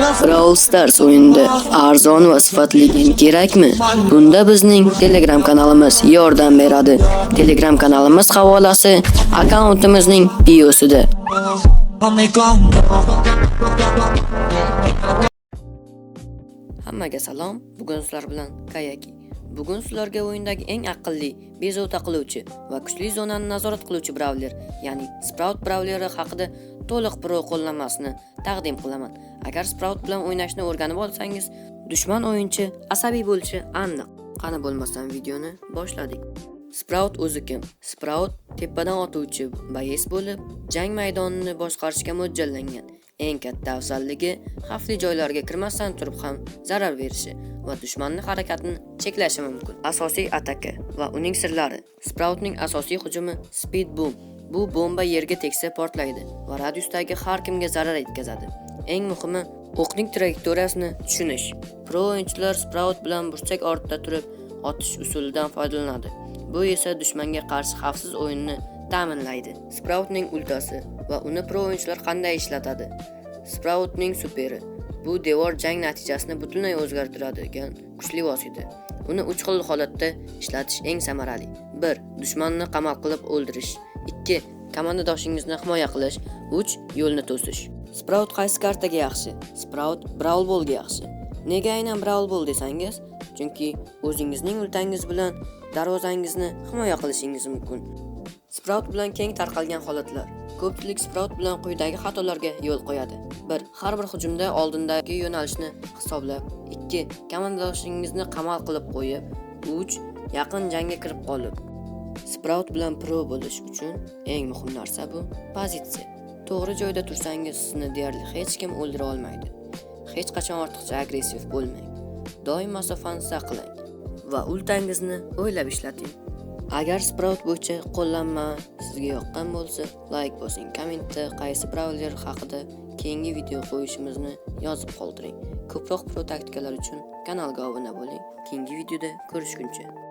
Brawl Stars o'yinida arzon va sifatli gem kerakmi? Bunda bizning Telegram kanalimiz yordam beradi. Telegram kanalimiz havolasi akkauntimizning biosida. Hammaga salom. Bugun sizlar bilan Kayaki. Bugun sizlarga o'yindagi eng aqlli, bezovta qiluvchi va kuchli zonani nazorat qiluvchi brawler, ya'ni Sprout brawleri haqida to'liq pro qo'llanmasini taqdim qilaman. Agar Sprout bilan o'ynashni o'rganib olsangiz, dushman o'yinchi asabiy bo'lishi aniq. Qani bo'lmasam videoni boshladik. Sprout o'zi kim? Sprout tepadan otuvchi bayes bo'lib, jang maydonini boshqarishga mo'ljallangan. Eng katta afzalligi xavfli joylarga kirmasdan turib ham zarar berishi va dushmanning harakatini cheklashi mumkin. Asosiy ataka va uning sirlari. Sproutning asosiy hujumi Speed Boom. Bu bomba yerga tegsa portlaydi va radiusdagi har kimga zarar yetkazadi. Eng muhimi, o'qning trayektoriyasini tushunish. Pro o'yinchilar Sprout bilan burchak ortida turib otish usulidan foydalanadi. Bu esa dushmanga qarshi xavfsiz o'yinni ta'minlaydi. Sproutning ultasi va uni pro o'yinchilar qanday ishlatadi? Sproutning superi. Bu devor jang natijasini butunlay o'zgartiradigan kuchli vosita. Uni 3 xil holatda ishlatish eng samarali. 1. Dushmanni qamal qilib o'ldirish. 2. Komandadoshingizni himoya qilish. 3. Yo'lni to'sish. Sprout qaysi kartaga yaxshi? Sprout Brawl Ballga yaxshi. Nega aynan Brawl Ball desangiz? Chunki o'zingizning ultangiz bilan darvozangizni himoya qilishingiz mumkin. Sprout bilan keng tarqalgan holatlar. Ko'pchilik Sprout bilan quyidagi xatolarga yo'l qo'yadi. 1. Har bir hujumda oldindagi yo'nalishni hisoblab. 2. Komandadoshingizni qamal qilib qo'yib. 3. Yaqin jangga kirib qolib. Sprout bilan pro bo'lish uchun eng muhim narsa bu pozitsiya. To'g'ri joyda tursangiz sizni deyarli hech kim o'ldira olmaydi. Hech qachon ortiqcha agressiv bo'lmang. Doim masofani saqlang va ultangizni o'ylab ishlating. Agar Sprout bo'yicha qo'llanma sizga yoqqan bo'lsa, like bosing, kommentda qaysi brawler haqida keyingi video qo'yishimizni yozib qoldiring. Ko'proq pro taktikalar uchun kanalga obuna bo'ling. Keyingi videoda ko'rishguncha